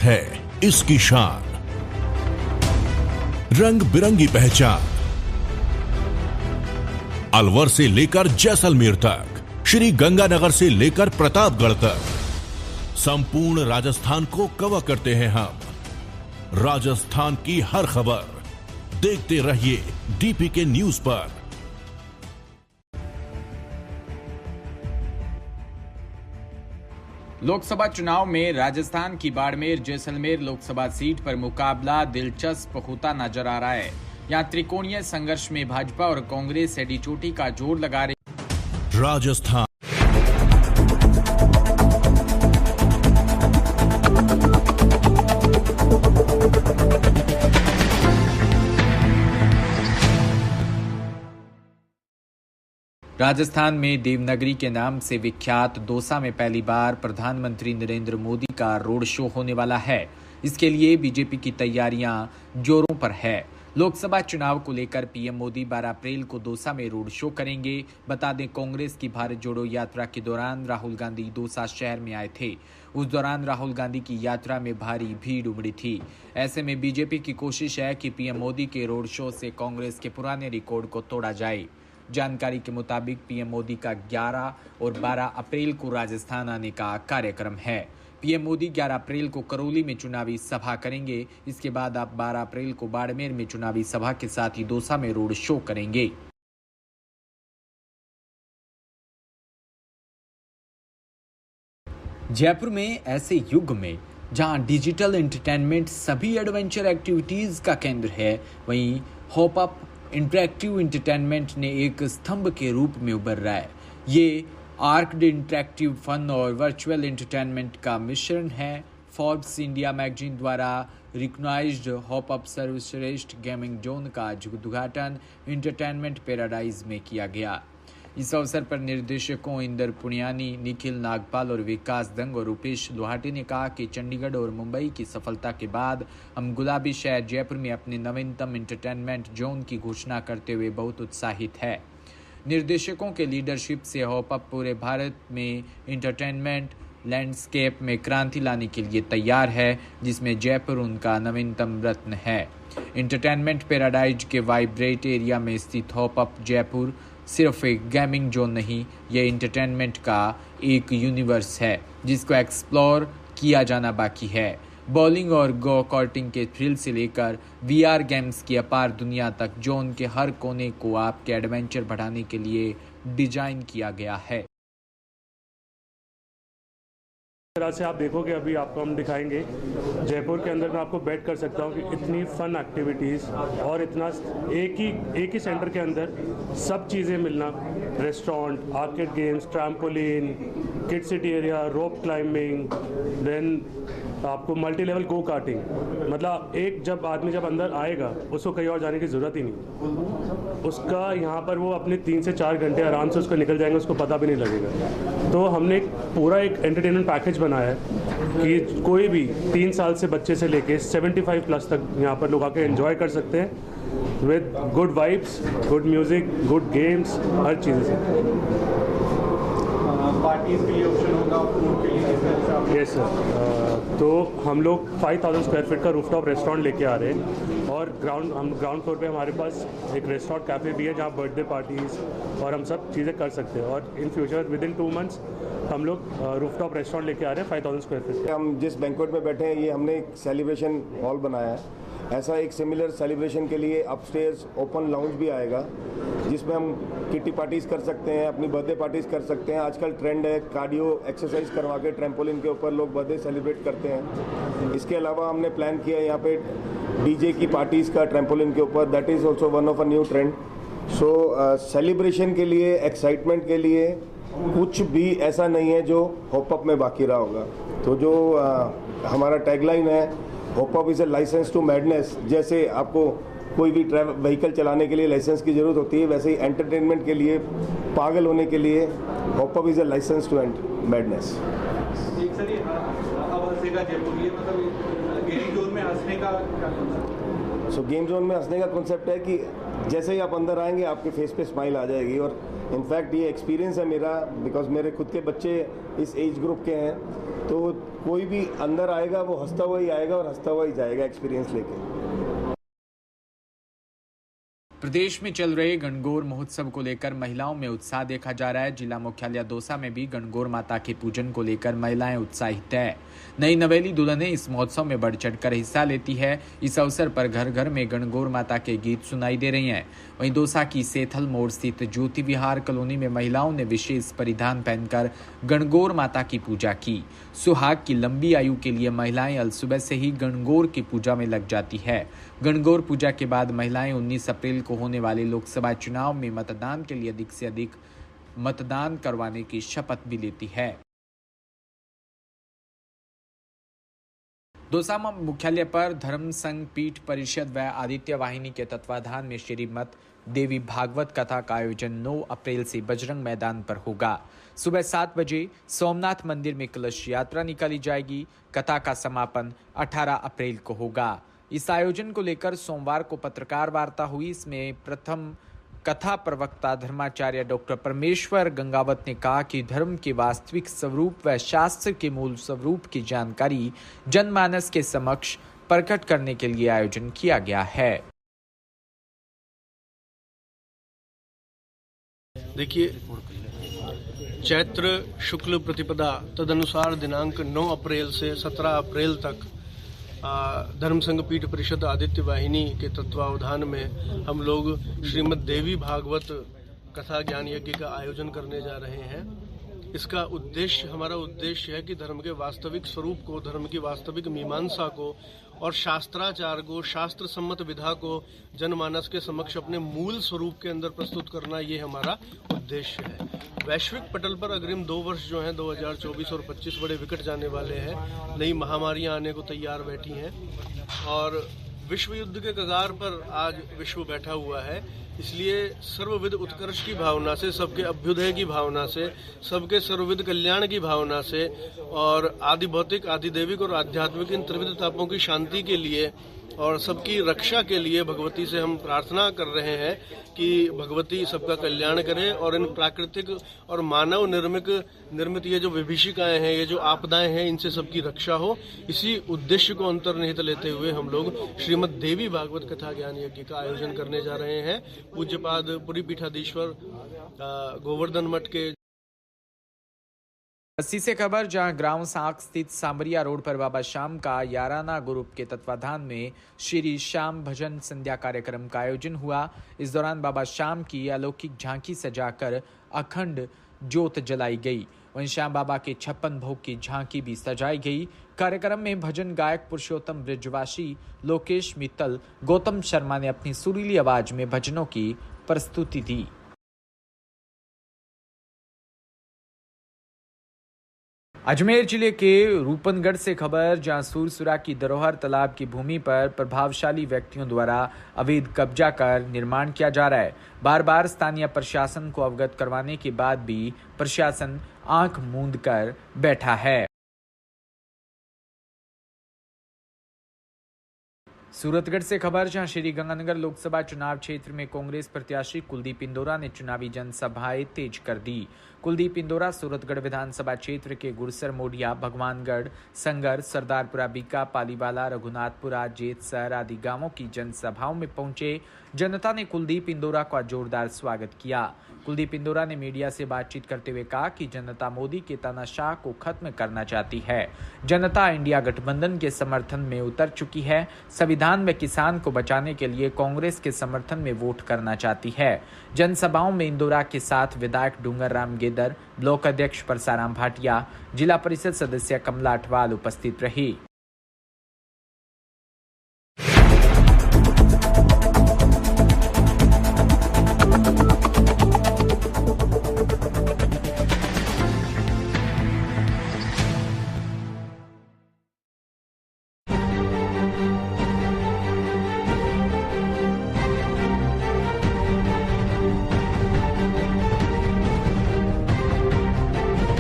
है इसकी शान, रंग बिरंगी पहचान। अलवर से लेकर जैसलमेर तक, श्री गंगानगर से लेकर प्रतापगढ़ तक, संपूर्ण राजस्थान को कवर करते हैं हम। राजस्थान की हर खबर देखते रहिए डीपीके न्यूज पर। लोकसभा चुनाव में राजस्थान की बाड़मेर जैसलमेर लोकसभा सीट पर मुकाबला दिलचस्प होता नजर आ रहा है। यहां त्रिकोणीय संघर्ष में भाजपा और कांग्रेस एडी चोटी का जोर लगा रही। राजस्थान राजस्थान में देवनगरी के नाम से विख्यात दौसा में पहली बार प्रधानमंत्री नरेंद्र मोदी का रोड शो होने वाला है। इसके लिए बीजेपी की तैयारियां जोरों पर है। लोकसभा चुनाव को लेकर पीएम मोदी 12 अप्रैल को दौसा में रोड शो करेंगे। बता दें, कांग्रेस की भारत जोड़ो यात्रा के दौरान राहुल गांधी दौसा शहर में आए थे। उस दौरान राहुल गांधी की यात्रा में भारी भीड़ उमड़ी थी। ऐसे में बीजेपी की कोशिश है कि पीएम मोदी के रोड शो से कांग्रेस के पुराने रिकॉर्ड को तोड़ा जाए। जानकारी के मुताबिक पीएम मोदी का 11 और 12 अप्रैल को राजस्थान आने का कार्यक्रम है। पीएम मोदी 11 अप्रैल को करौली में चुनावी सभा करेंगे। इसके बाद आप 12 अप्रैल को बाड़मेर में चुनावी सभा के साथ ही दौसा में रोड शो करेंगे। जयपुर में ऐसे युग में जहां डिजिटल एंटरटेनमेंट सभी एडवेंचर एक्टिविटीज का केंद्र है, वहीं होप अप इंटरैक्टिव एंटरटेनमेंट ने एक स्तंभ के रूप में उभर रहा है। ये आर्क्ड इंटरैक्टिव फन और वर्चुअल एंटरटेनमेंट का मिश्रण है। फोर्ब्स इंडिया मैगजीन द्वारा रिकॉग्नाइज्ड होप अप सर्वश्रेष्ठ गेमिंग जोन का उद्घाटन एंटरटेनमेंट पैराडाइज में किया गया। इस अवसर पर निर्देशकों इंदर पुनियानी, निखिल नागपाल और विकास दंग और रूपेश लोहाटी ने कहा कि चंडीगढ़ और मुंबई की सफलता के बाद हम गुलाबी शहर जयपुर में अपने नवीनतम एंटरटेनमेंट जोन की घोषणा करते हुए बहुत उत्साहित है। निर्देशकों के लीडरशिप से होप अप पूरे भारत में एंटरटेनमेंट लैंडस्केप में क्रांति लाने के लिए तैयार है, जिसमें जयपुर उनका नवीनतम रत्न है। एंटरटेनमेंट पैराडाइज के वाइब्रेट एरिया में स्थित होप अप जयपुर सिर्फ एक गेमिंग जोन नहीं, यह एंटरटेनमेंट का एक यूनिवर्स है जिसको एक्सप्लोर किया जाना बाकी है। बॉलिंग और गो कार्टिंग के थ्रिल से लेकर वीआर गेम्स की अपार दुनिया तक जोन के हर कोने को आपके एडवेंचर बढ़ाने के लिए डिजाइन किया गया है। तरह से आप देखोगे, अभी आपको हम दिखाएंगे जयपुर के अंदर। मैं आपको बेट कर सकता हूँ कि इतनी फन एक्टिविटीज़ और इतना एक ही सेंटर के अंदर सब चीज़ें मिलना, restaurant, arcade games, trampoline, kid city area, rope climbing, then आपको मल्टी लेवल गो कार्टिंग। मतलब जब आदमी अंदर आएगा उसको कहीं और जाने की ज़रूरत ही नहीं। उसका यहाँ पर वो अपने 3 से 4 घंटे आराम से उसको निकल जाएंगे, उसको पता भी नहीं लगेगा। तो हमने पूरा एक एंटरटेनमेंट पैकेज बनाया है कि कोई भी 3 साल से बच्चे से लेके 75 प्लस तक यहाँ पर लोग आके एंजॉय कर सकते हैं with good vibes, good music, good games, हर चीज़ से। पार्टीज के लिए ऑप्शन होगा, फूड के लिए? Yes sir. तो हम लोग 5000 स्क्वायर फीट का रूफटॉप रेस्टोरेंट लेके आ रहे हैं और ग्राउंड फ्लोर पे हमारे पास एक रेस्टोरेंट कैफ़े भी है जहाँ बर्थडे पार्टीज़ और हम सब चीज़ें कर सकते हैं। और इन फ्यूचर विदिन 2 मंथ्स हम लोग रूफटॉप रेस्टोरेंट लेके आ रहे हैं 5000 स्क्वायर फीट। हम जिस बैंक्वेट में बैठे हैं, ये हमने एक सेलिब्रेशन हॉल बनाया है। ऐसा एक सिमिलर सेलिब्रेशन के लिए अपस्टेयर्स ओपन लाउंज भी आएगा, जिसमें हम किटी पार्टीज़ कर सकते हैं, अपनी बर्थडे पार्टीज़ कर सकते हैं। आजकल ट्रेंड है कार्डियो एक्सरसाइज करवा के ट्रैम्पोलिन के ऊपर लोग बर्थडे सेलिब्रेट करते हैं। इसके अलावा हमने प्लान किया यहाँ पे डीजे की पार्टीज़ का ट्रैम्पोलिन के ऊपर, that is also one of a new trend. So celebration के लिए, एक्साइटमेंट के लिए कुछ भी ऐसा नहीं है जो होप अप में बाकी रहा होगा। तो जो हमारा टैगलाइन है, hop up is a licence to madness. जैसे आपको कोई भी व्हीकल चलाने के लिए लाइसेंस की ज़रूरत होती है, वैसे ही एंटरटेनमेंट के लिए, पागल होने के लिए hop up is a licence to madness. Game zone में हंसने का कॉन्सेप्ट है कि जैसे ही आप अंदर आएंगे आपके फेस पे स्माइल आ जाएगी। और इनफैक्ट ये एक्सपीरियंस है मेरा, बिकॉज मेरे खुद के बच्चे इस एज ग्रुप के हैं। तो कोई भी अंदर आएगा वो हंसता हुआ ही आएगा और हंसता हुआ ही जाएगा एक्सपीरियंस लेके। प्रदेश में चल रहे गणगौर महोत्सव को लेकर महिलाओं में उत्साह देखा जा रहा है। जिला मुख्यालय दौसा में भी गणगौर माता के पूजन को लेकर महिलाएं उत्साहित है। नई नवेली दुल्हनें इस महोत्सव में बढ़ चढ़कर हिस्सा लेती है। इस अवसर पर घर घर में गणगौर माता के गीत सुनाई दे रही हैं। वहीं दौसा की सेथल मोड़ स्थित ज्योति विहार कॉलोनी में महिलाओं ने विशेष परिधान पहनकर गणगौर माता की पूजा की। सुहाग की लंबी आयु के लिए महिलाएं अल सुबह से ही गणगौर की पूजा में लग जाती है। गणगौर पूजा के बाद महिलाएं 19 अप्रैल को होने वाले लोकसभा चुनाव में मतदान के लिए अधिक से अधिक मतदान करवाने की शपथ भी लेती है। दौसा मुख्यालय पर धर्म संघ पीठ परिषद व आदित्य वाहिनी के तत्वाधान में श्रीमद देवी भागवत कथा का आयोजन 9 अप्रैल से बजरंग मैदान पर होगा। सुबह 7 बजे सोमनाथ मंदिर में कलश यात्रा निकाली जाएगी। कथा का समापन 18 अप्रैल को होगा। इस आयोजन को लेकर सोमवार को पत्रकार वार्ता हुई। इसमें प्रथम कथा प्रवक्ता धर्माचार्य डॉक्टर परमेश्वर गंगावत ने कहा कि धर्म के वास्तविक स्वरूप व शास्त्र के मूल स्वरूप की जानकारी जनमानस के समक्ष प्रकट करने के लिए आयोजन किया गया है। देखिए, चैत्र शुक्ल प्रतिपदा तदनुसार दिनांक 9 अप्रैल से 17 अप्रैल तक धर्म संघ पीठ परिषद आदित्य वाहिनी के तत्वावधान में हम लोग श्रीमद देवी भागवत कथा ज्ञान यज्ञ का आयोजन करने जा रहे हैं। इसका उद्देश्य, हमारा उद्देश्य है कि धर्म के वास्तविक स्वरूप को, धर्म की वास्तविक मीमांसा को और शास्त्राचार को, शास्त्र सम्मत विधा को जनमानस के समक्ष अपने मूल स्वरूप के अंदर प्रस्तुत करना, ये हमारा उद्देश्य है। वैश्विक पटल पर अग्रिम 2 वर्ष जो हैं 2024 और 25 बड़े विकट जाने वाले हैं। नई महामारियां आने को तैयार बैठी हैं और विश्व युद्ध के कगार पर आज विश्व बैठा हुआ है। इसलिए सर्वविध उत्कर्ष की भावना से, सबके अभ्युदय की भावना से, सबके सर्वविध कल्याण की भावना से और आदि भौतिक, आदि दैविक और आध्यात्मिक इन त्रिविध तापों की शांति के लिए और सबकी रक्षा के लिए भगवती से हम प्रार्थना कर रहे हैं कि भगवती सबका कल्याण करे और इन प्राकृतिक और मानव निर्मित ये जो विभीषिकाएं हैं, ये जो आपदाएं हैं, इनसे सबकी रक्षा हो। इसी उद्देश्य को अंतर्निहित लेते हुए हम लोग श्रीमद देवी भागवत कथा ज्ञान यज्ञ का आयोजन करने जा रहे हैं। पूज्यपाद पुरी पीठाधीश्वर गोवर्धन मठ के अस्सी से खबर, जहां ग्राम साख स्थित सांबरिया रोड पर बाबा श्याम का याराना ग्रुप के तत्वाधान में श्री श्याम भजन संध्या कार्यक्रम का आयोजन हुआ। इस दौरान बाबा श्याम की अलौकिक झांकी सजाकर अखंड ज्योत जलाई गई। वहीं श्याम बाबा के 56 भोग की झांकी भी सजाई गई। कार्यक्रम में भजन गायक पुरुषोत्तम ब्रिजवासी, लोकेश मित्तल, गौतम शर्मा ने अपनी सुरीली आवाज में भजनों की प्रस्तुति दी। अजमेर जिले के रूपनगढ़ से खबर, जहां सूरसुरा की धरोहर तालाब की भूमि पर प्रभावशाली व्यक्तियों द्वारा अवैध कब्जा कर निर्माण किया जा रहा है। बार बार स्थानीय प्रशासन को अवगत करवाने के बाद भी प्रशासन आंख मूंद कर बैठा है। सूरतगढ़ से खबर, जहां श्री गंगानगर लोकसभा चुनाव क्षेत्र में कांग्रेस प्रत्याशी कुलदीप इंदौरा ने चुनावी जनसभाएं तेज कर दी। कुलदीप इंदौरा सूरतगढ़ विधानसभा क्षेत्र के गुरसर मोडिया, भगवानगढ़, संगर, सरदारपुरा, बीका, पालीवाला, रघुनाथपुरा, जेतसर आदि गांवों की जनसभाओं में पहुंचे जनता ने कुलदीप इंदौरा का जोरदार स्वागत किया। कुलदीप इंदौरा ने मीडिया से बातचीत करते हुए कहा कि जनता मोदी के तानाशाह को खत्म करना चाहती है। जनता इंडिया गठबंधन के समर्थन में उतर चुकी है। संविधान में किसान को बचाने के लिए कांग्रेस के समर्थन में वोट करना चाहती है। जनसभाओं में इंदौरा के साथ विधायक डूंगर राम गेदर, ब्लॉक अध्यक्ष परसाराम भाटिया, जिला परिषद सदस्य कमला अठवाल उपस्थित रही।